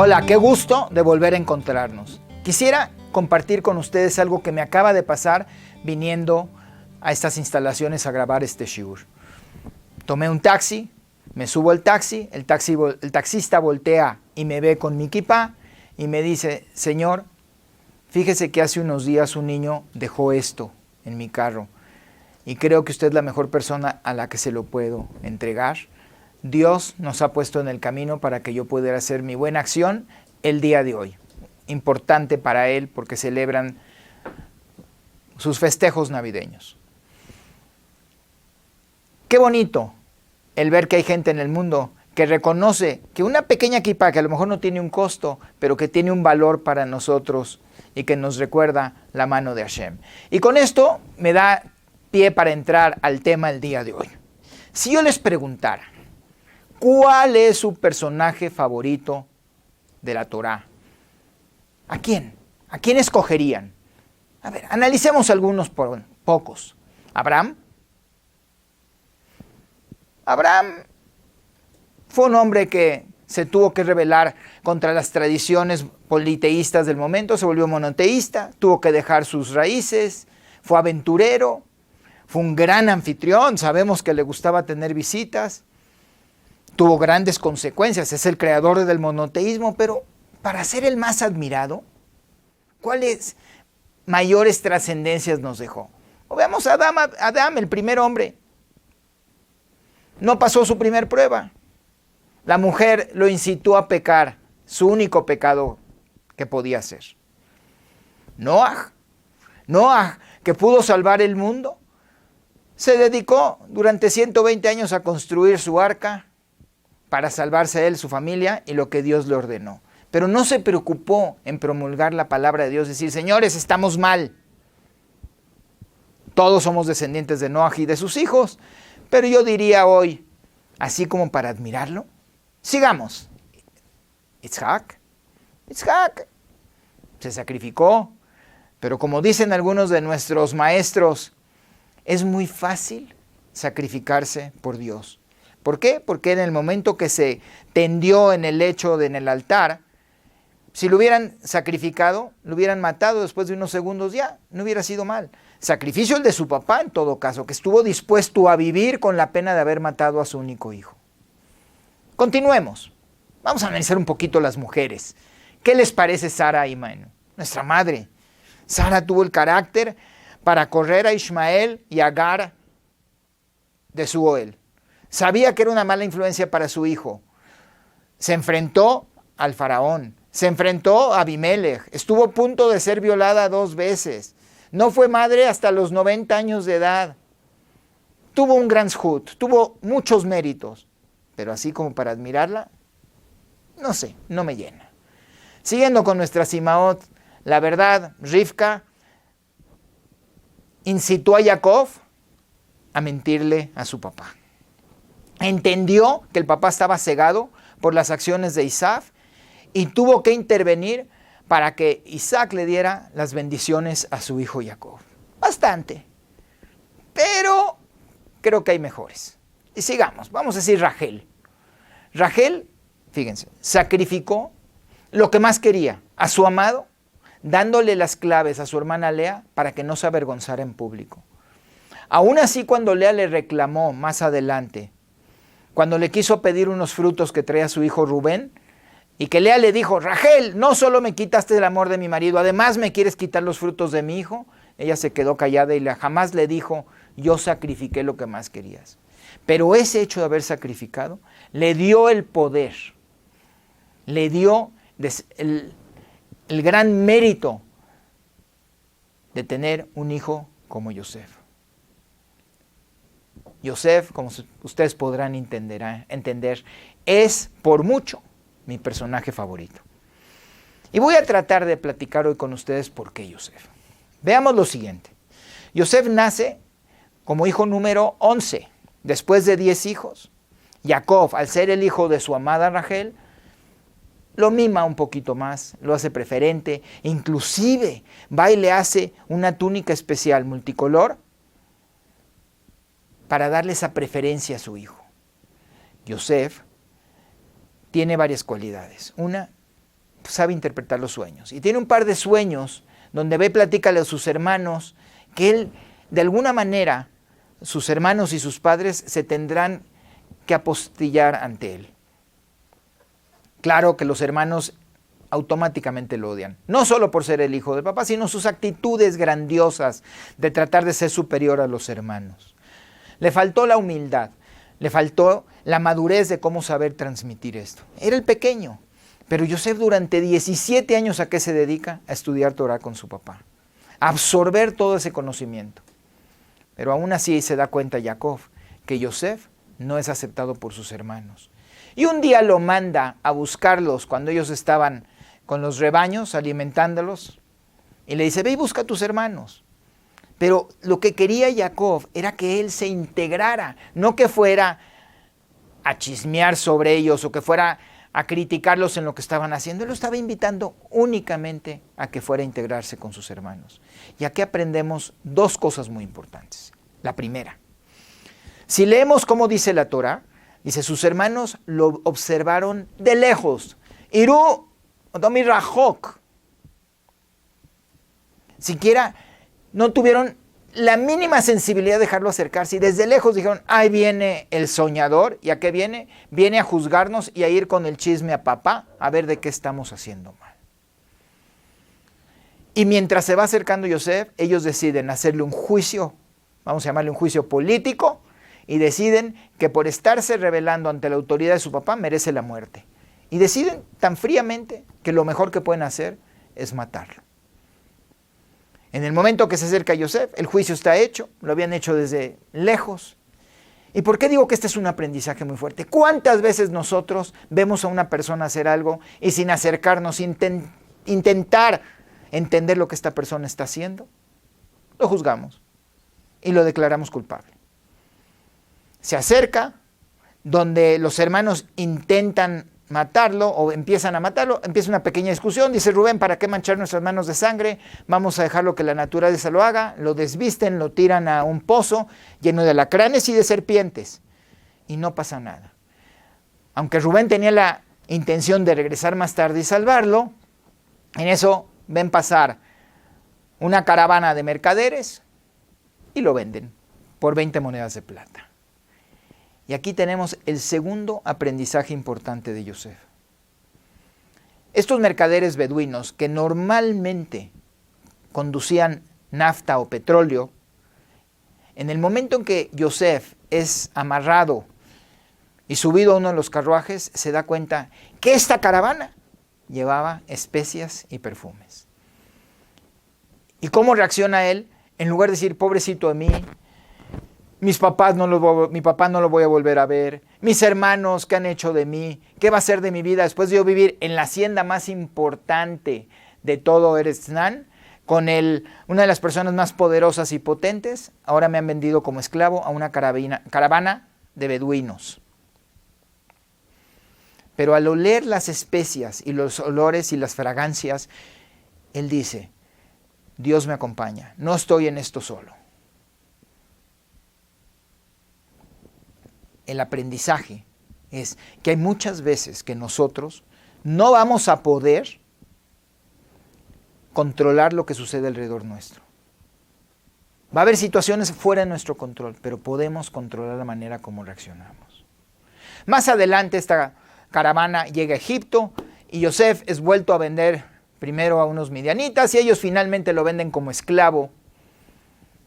Hola, qué gusto de volver a encontrarnos. Quisiera compartir con ustedes algo que me acaba de pasar viniendo a estas instalaciones a grabar este shiur. Tomé un taxi, me subo al taxi, el taxista voltea y me ve con mi kipá y me dice: señor, fíjese que hace unos días un niño dejó esto en mi carro y creo que usted es la mejor persona a la que se lo puedo entregar. Dios nos ha puesto en el camino para que yo pudiera hacer mi buena acción el día de hoy. Importante para él porque celebran sus festejos navideños. Qué bonito el ver que hay gente en el mundo que reconoce que una pequeña kipá, que a lo mejor no tiene un costo, pero que tiene un valor para nosotros y que nos recuerda la mano de Hashem. Y con esto me da pie para entrar al tema del día de hoy. Si yo les preguntara, ¿cuál es su personaje favorito de la Torá? ¿A quién? ¿A quién escogerían? A ver, analicemos algunos pocos. ¿Abraham? Abraham fue un hombre que se tuvo que rebelar contra las tradiciones politeístas del momento, se volvió monoteísta, tuvo que dejar sus raíces, fue aventurero, fue un gran anfitrión, sabemos que le gustaba tener visitas, tuvo grandes consecuencias, es el creador del monoteísmo, pero para ser el más admirado, ¿cuáles mayores trascendencias nos dejó? O veamos a Adán, el primer hombre. No pasó su primer prueba. La mujer lo incitó a pecar, su único pecado que podía hacer. Noaj, que pudo salvar el mundo, se dedicó durante 120 años a construir su arca para salvarse él, su familia y lo que Dios le ordenó. Pero no se preocupó en promulgar la palabra de Dios, decir: señores, estamos mal. Todos somos descendientes de Noaj y de sus hijos. Pero yo diría hoy, así como para admirarlo, sigamos. Isaac se sacrificó, pero como dicen algunos de nuestros maestros, es muy fácil sacrificarse por Dios. ¿Por qué? Porque en el momento que se tendió en el lecho, en el altar, si lo hubieran sacrificado, lo hubieran matado después de unos segundos, ya, no hubiera sido mal. Sacrificio el de su papá en todo caso, que estuvo dispuesto a vivir con la pena de haber matado a su único hijo. Continuemos. Vamos a analizar un poquito las mujeres. ¿Qué les parece Sara y Imán? Nuestra madre. Sara tuvo el carácter para correr a Ismael y a Agar de su Oel. Sabía que era una mala influencia para su hijo. Se enfrentó al faraón. Se enfrentó a Abimelech. Estuvo a punto de ser violada 2 veces. No fue madre hasta los 90 años de edad. Tuvo un gran zhut, tuvo muchos méritos. Pero así como para admirarla, no sé, no me llena. Siguiendo con nuestras Imaot, la verdad, Rivka incitó a Jacob a mentirle a su papá. Entendió que el papá estaba cegado por las acciones de Isaac y tuvo que intervenir para que Isaac le diera las bendiciones a su hijo Jacob. Bastante, pero creo que hay mejores. Y sigamos, vamos a decir Rachel. Rachel, fíjense, sacrificó lo que más quería, a su amado, dándole las claves a su hermana Lea para que no se avergonzara en público. Aún así, cuando Lea le reclamó más adelante, cuando le quiso pedir unos frutos que traía su hijo Rubén, y que Lea le dijo: Rachel, no solo me quitaste el amor de mi marido, además me quieres quitar los frutos de mi hijo. Ella se quedó callada y jamás le dijo: yo sacrifiqué lo que más querías. Pero ese hecho de haber sacrificado le dio el poder, le dio el gran mérito de tener un hijo como Yosef. Yosef, como ustedes podrán entender, es por mucho mi personaje favorito. Y voy a tratar de platicar hoy con ustedes por qué Yosef. Veamos lo siguiente. Yosef nace como hijo número 11, después de 10 hijos. Jacob, al ser el hijo de su amada Rachel, lo mima un poquito más, lo hace preferente, inclusive va y le hace una túnica especial multicolor para darle esa preferencia a su hijo. Yosef tiene varias cualidades. Una, sabe interpretar los sueños. Y tiene un par de sueños donde ve, platícale a sus hermanos que él, de alguna manera, sus hermanos y sus padres se tendrán que apostillar ante él. Claro que los hermanos automáticamente lo odian, no solo por ser el hijo del papá, sino sus actitudes grandiosas de tratar de ser superior a los hermanos. Le faltó la humildad, le faltó la madurez de cómo saber transmitir esto. Era el pequeño, pero Yosef durante 17 años, ¿a qué se dedica? A estudiar Torah con su papá, a absorber todo ese conocimiento. Pero aún así se da cuenta Jacob que Yosef no es aceptado por sus hermanos. Y un día lo manda a buscarlos cuando ellos estaban con los rebaños alimentándolos. Y le dice, ve y busca a tus hermanos. Pero lo que quería Jacob era que él se integrara, no que fuera a chismear sobre ellos o que fuera a criticarlos en lo que estaban haciendo. Él lo estaba invitando únicamente a que fuera a integrarse con sus hermanos. Y aquí aprendemos dos cosas muy importantes. La primera, si leemos cómo dice la Torah, dice, sus hermanos lo observaron de lejos. Irú Otomi Rajok. Siquiera no tuvieron la mínima sensibilidad de dejarlo acercarse. Y desde lejos dijeron, ahí viene el soñador. ¿Y a qué viene? Viene a juzgarnos y a ir con el chisme a papá a ver de qué estamos haciendo mal. Y mientras se va acercando Yosef, ellos deciden hacerle un juicio, vamos a llamarle un juicio político, y deciden que por estarse rebelando ante la autoridad de su papá merece la muerte. Y deciden tan fríamente que lo mejor que pueden hacer es matarlo. En el momento que se acerca Yosef, el juicio está hecho, lo habían hecho desde lejos. ¿Y por qué digo que este es un aprendizaje muy fuerte? ¿Cuántas veces nosotros vemos a una persona hacer algo y sin acercarnos, intentar entender lo que esta persona está haciendo, lo juzgamos y lo declaramos culpable? Se acerca, donde los hermanos intentan matarlo o empiezan a matarlo, empieza una pequeña discusión, dice Rubén, ¿para qué manchar nuestras manos de sangre? Vamos a dejarlo que la naturaleza lo haga, lo desvisten, lo tiran a un pozo lleno de alacranes y de serpientes y no pasa nada. Aunque Rubén tenía la intención de regresar más tarde y salvarlo, en eso ven pasar una caravana de mercaderes y lo venden por 20 monedas de plata. Y aquí tenemos el segundo aprendizaje importante de Yosef. Estos mercaderes beduinos que normalmente conducían nafta o petróleo, en el momento en que Yosef es amarrado y subido a uno de los carruajes, se da cuenta que esta caravana llevaba especias y perfumes. ¿Y cómo reacciona él? En lugar de decir, pobrecito de mí, mi papá no lo voy a volver a ver, mis hermanos, ¿qué han hecho de mí? ¿Qué va a ser de mi vida después de yo vivir en la hacienda más importante de todo Eretz Canaán, con una de las personas más poderosas y potentes? Ahora me han vendido como esclavo a una caravana de beduinos. Pero al oler las especias y los olores y las fragancias, él dice, Dios me acompaña, no estoy en esto solo. El aprendizaje es que hay muchas veces que nosotros no vamos a poder controlar lo que sucede alrededor nuestro. Va a haber situaciones fuera de nuestro control, pero podemos controlar la manera como reaccionamos. Más adelante esta caravana llega a Egipto y Yosef es vuelto a vender primero a unos midianitas y ellos finalmente lo venden como esclavo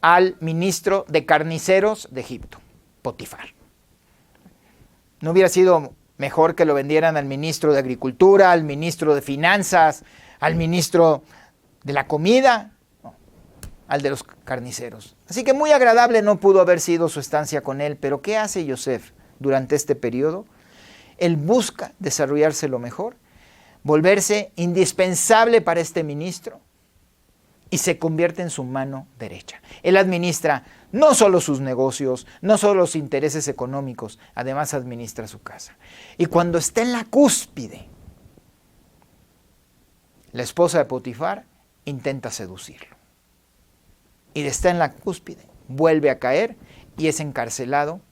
al ministro de carniceros de Egipto, Potifar. ¿No hubiera sido mejor que lo vendieran al ministro de Agricultura, al ministro de Finanzas, al ministro de la Comida? No, al de los carniceros. Así que muy agradable no pudo haber sido su estancia con él, pero ¿qué hace Yosef durante este periodo? Él busca desarrollarse lo mejor, volverse indispensable para este ministro y se convierte en su mano derecha. Él administra no solo sus negocios, no solo los intereses económicos, además administra su casa. Y cuando está en la cúspide, la esposa de Potifar intenta seducirlo. Y está en la cúspide, vuelve a caer y es encarcelado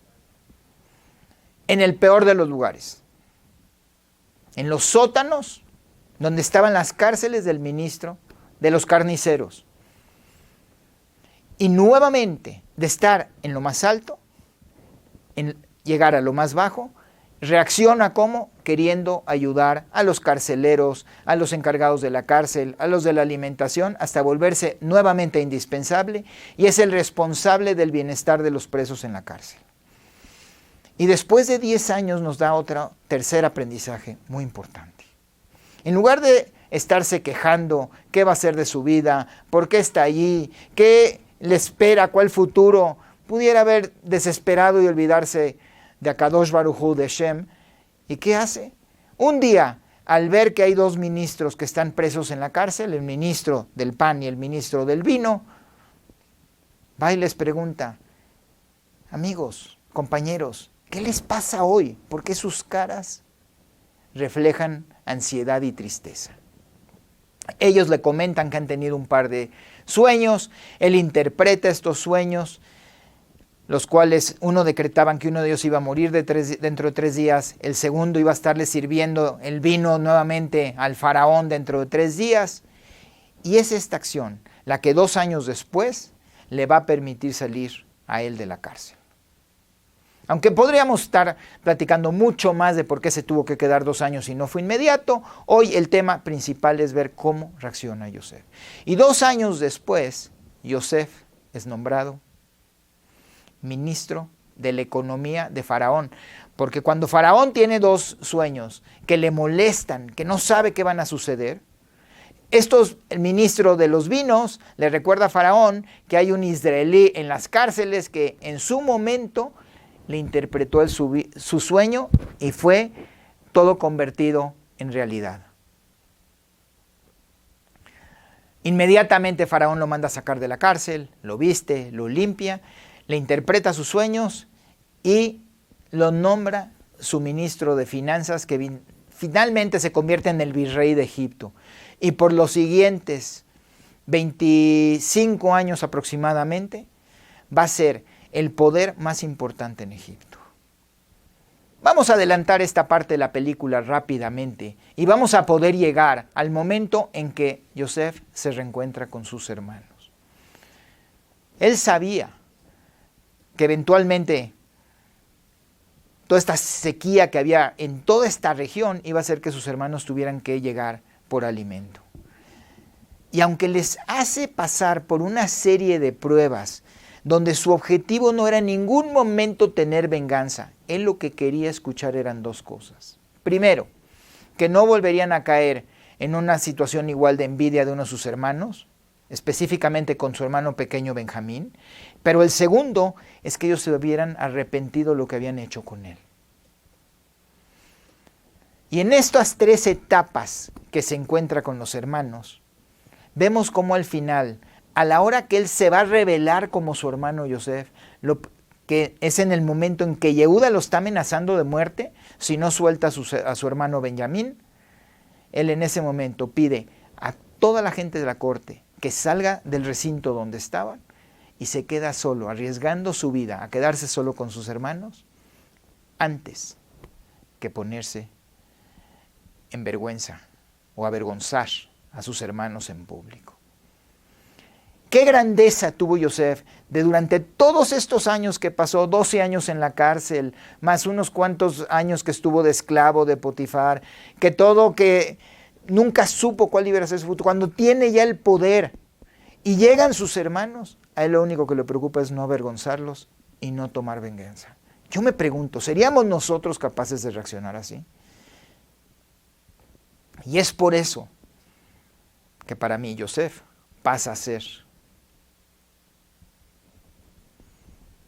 en el peor de los lugares, en los sótanos donde estaban las cárceles del ministro, de los carniceros. Y nuevamente, de estar en lo más alto, en llegar a lo más bajo, reacciona como queriendo ayudar a los carceleros, a los encargados de la cárcel, a los de la alimentación, hasta volverse nuevamente indispensable, y es el responsable del bienestar de los presos en la cárcel. Y después de 10 años nos da otro tercer aprendizaje muy importante. En lugar de estarse quejando qué va a ser de su vida, por qué está allí, qué le espera, cuál futuro, pudiera haber desesperado y olvidarse de Akadosh Baruj Hu, de Shem. ¿Y qué hace? Un día, al ver que hay dos ministros que están presos en la cárcel, el ministro del pan y el ministro del vino, va y les pregunta: amigos, compañeros, ¿qué les pasa hoy? ¿Por qué sus caras reflejan ansiedad y tristeza? Ellos le comentan que han tenido un par de sueños, él interpreta estos sueños, los cuales uno decretaban que uno de ellos iba a morir dentro de 3 días, el segundo iba a estarle sirviendo el vino nuevamente al faraón dentro de 3 días, y es esta acción la que 2 años después le va a permitir salir a él de la cárcel. Aunque podríamos estar platicando mucho más de por qué se tuvo que quedar 2 años y no fue inmediato, hoy el tema principal es ver cómo reacciona Yosef. Y 2 años después, Yosef es nombrado ministro de la economía de Faraón. Porque cuando Faraón tiene 2 sueños que le molestan, que no sabe qué van a suceder, el ministro de los vinos le recuerda a Faraón que hay un israelí en las cárceles que en su momento le interpretó su sueño y fue todo convertido en realidad. Inmediatamente Faraón lo manda a sacar de la cárcel, lo viste, lo limpia, le interpreta sus sueños y lo nombra su ministro de finanzas, que finalmente se convierte en el virrey de Egipto. Y por los siguientes 25 años aproximadamente va a ser el poder más importante en Egipto. Vamos a adelantar esta parte de la película rápidamente y vamos a poder llegar al momento en que Yosef se reencuentra con sus hermanos. Él sabía que eventualmente toda esta sequía que había en toda esta región iba a hacer que sus hermanos tuvieran que llegar por alimento. Y aunque les hace pasar por una serie de pruebas donde su objetivo no era en ningún momento tener venganza, él lo que quería escuchar eran 2 cosas. Primero, que no volverían a caer en una situación igual de envidia de uno de sus hermanos, específicamente con su hermano pequeño Benjamín, pero el segundo es que ellos se hubieran arrepentido de lo que habían hecho con él. Y en estas 3 etapas que se encuentra con los hermanos, vemos cómo al final, a la hora que él se va a revelar como su hermano Yosef, que es en el momento en que Yehuda lo está amenazando de muerte, si no suelta a su hermano Benjamín, él en ese momento pide a toda la gente de la corte que salga del recinto donde estaban y se queda solo, arriesgando su vida a quedarse solo con sus hermanos, antes que ponerse en vergüenza o avergonzar a sus hermanos en público. Qué grandeza tuvo Yosef de durante todos estos años que pasó, 12 años en la cárcel, más unos cuantos años que estuvo de esclavo de Potifar, que nunca supo cuál iba a ser su futuro. Cuando tiene ya el poder y llegan sus hermanos, a él lo único que le preocupa es no avergonzarlos y no tomar venganza. Yo me pregunto, ¿seríamos nosotros capaces de reaccionar así? Y es por eso que para mí Yosef pasa a ser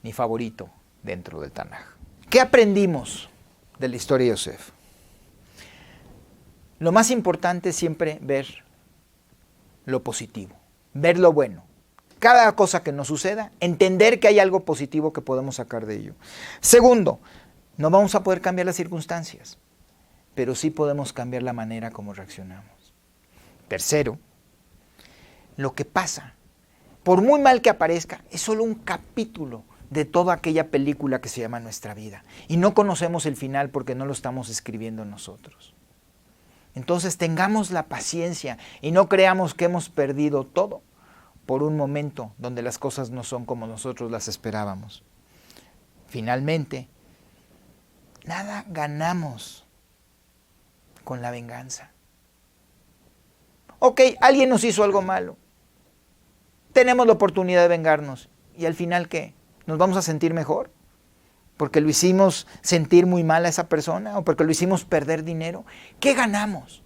mi favorito dentro del Tanaj. ¿Qué aprendimos de la historia de Yosef? Lo más importante es siempre ver lo positivo, ver lo bueno. Cada cosa que nos suceda, entender que hay algo positivo que podemos sacar de ello. Segundo, no vamos a poder cambiar las circunstancias, pero sí podemos cambiar la manera como reaccionamos. Tercero, lo que pasa, por muy mal que aparezca, es solo un capítulo de toda aquella película que se llama nuestra vida. Y no conocemos el final porque no lo estamos escribiendo nosotros. Entonces tengamos la paciencia y no creamos que hemos perdido todo por un momento donde las cosas no son como nosotros las esperábamos. Finalmente, nada ganamos con la venganza. Ok, alguien nos hizo algo malo. Tenemos la oportunidad de vengarnos. ¿Y al final qué? ¿Nos vamos a sentir mejor? ¿Porque lo hicimos sentir muy mal a esa persona? ¿O porque lo hicimos perder dinero? ¿Qué ganamos?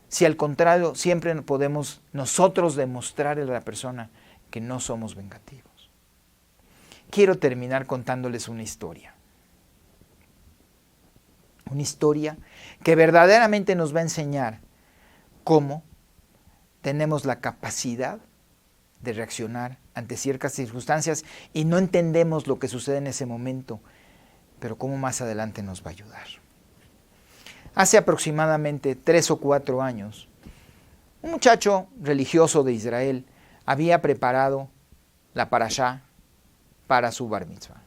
Si al contrario, siempre podemos nosotros demostrarle a la persona que no somos vengativos. Quiero terminar contándoles una historia. Una historia que verdaderamente nos va a enseñar cómo tenemos la capacidad de reaccionar ante ciertas circunstancias y no entendemos lo que sucede en ese momento, pero cómo más adelante nos va a ayudar. Hace aproximadamente 3 o 4 años, un muchacho religioso de Israel había preparado la parashá para su bar mitzvah.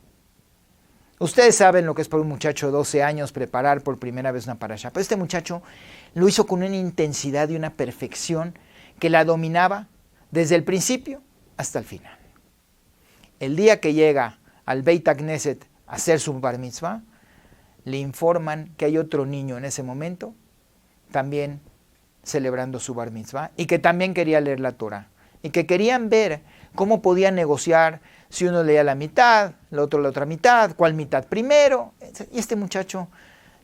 Ustedes saben lo que es para un muchacho de 12 años preparar por primera vez una parashá, pero este muchacho lo hizo con una intensidad y una perfección que la dominaba desde el principio hasta el final. El día que llega al Beit HaKnesset a hacer su bar mitzvah, le informan que hay otro niño en ese momento también celebrando su bar mitzvah y que también quería leer la Torah y que querían ver cómo podían negociar si uno leía la mitad, el otro la otra mitad, cuál mitad primero. Y este muchacho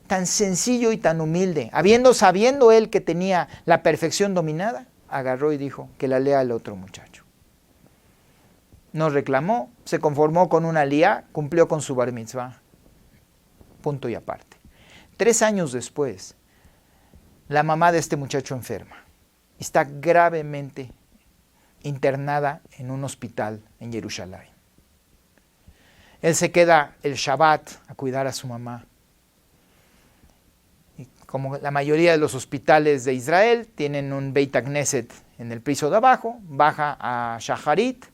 tan sencillo y tan humilde, sabiendo él que tenía la perfección dominada, agarró y dijo que la lea el otro muchacho. No reclamó, se conformó con una aliyá, cumplió con su bar mitzvah. Punto y aparte. 3 años después, la mamá de este muchacho enferma. Está gravemente internada en un hospital en Jerusalén. Él se queda el Shabbat a cuidar a su mamá. Y como la mayoría de los hospitales de Israel, tienen un Beit HaKnesset en el piso de abajo, baja a Shacharit,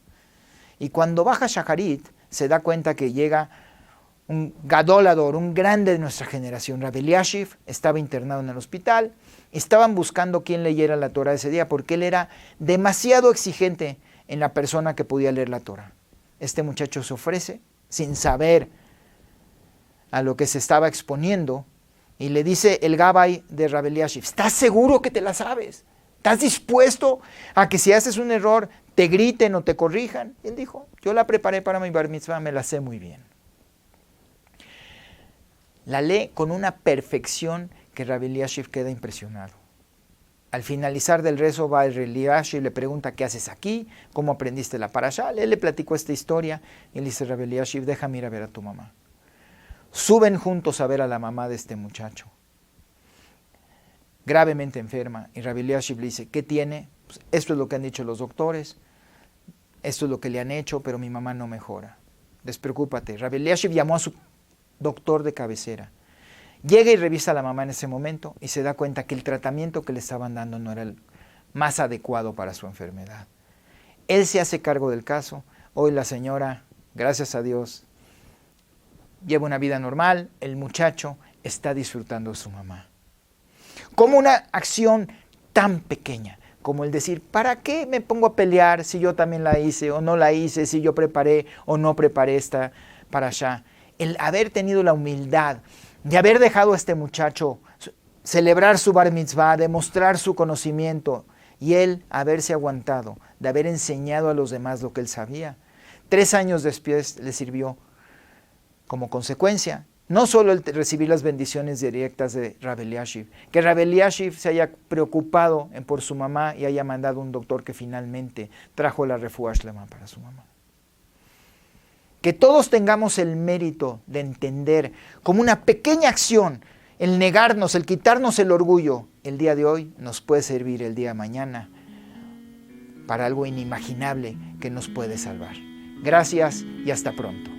y cuando baja a Shacharit, se da cuenta que llega un gadolador, un grande de nuestra generación, Rabbi Eliashiv, estaba internado en el hospital. Estaban buscando quién leyera la Torah ese día, porque él era demasiado exigente en la persona que podía leer la Torah. Este muchacho se ofrece, sin saber a lo que se estaba exponiendo, y le dice el Gabay de Rabbi Eliashiv: ¿estás seguro que te la sabes? ¿Estás dispuesto a que si haces un error te griten o te corrijan? Y él dijo: yo la preparé para mi bar mitzvah, me la sé muy bien. La lee con una perfección que Rabbi Eliashiv queda impresionado. Al finalizar del rezo va el Eliashiv y le pregunta: ¿qué haces aquí? ¿Cómo aprendiste la parashá? Él le platicó esta historia y le dice: Rabbi Eliashiv, déjame ir a ver a tu mamá. Suben juntos a ver a la mamá de este muchacho, gravemente enferma, y Rabbi Eliashiv le dice: ¿qué tiene? Pues esto es lo que han dicho los doctores, esto es lo que le han hecho, pero mi mamá no mejora. Despreocúpate. Rabbi Eliashiv llamó a su doctor de cabecera. Llega y revisa a la mamá en ese momento y se da cuenta que el tratamiento que le estaban dando no era el más adecuado para su enfermedad. Él se hace cargo del caso. Hoy la señora, gracias a Dios, lleva una vida normal. El muchacho está disfrutando de su mamá. Como una acción tan pequeña como el decir: ¿para qué me pongo a pelear si yo también la hice o no la hice, si yo preparé o no preparé esta parashá? El haber tenido la humildad de haber dejado a este muchacho celebrar su bar mitzvah, demostrar su conocimiento, y él haberse aguantado, de haber enseñado a los demás lo que él sabía. 3 años después le sirvió como consecuencia no solo el recibir las bendiciones directas de Rabbi Eliashiv, que Rabbi Eliashiv se haya preocupado por su mamá y haya mandado un doctor que finalmente trajo la refuah shlema para su mamá. Que todos tengamos el mérito de entender como una pequeña acción, el negarnos, el quitarnos el orgullo, el día de hoy nos puede servir el día de mañana para algo inimaginable que nos puede salvar. Gracias y hasta pronto.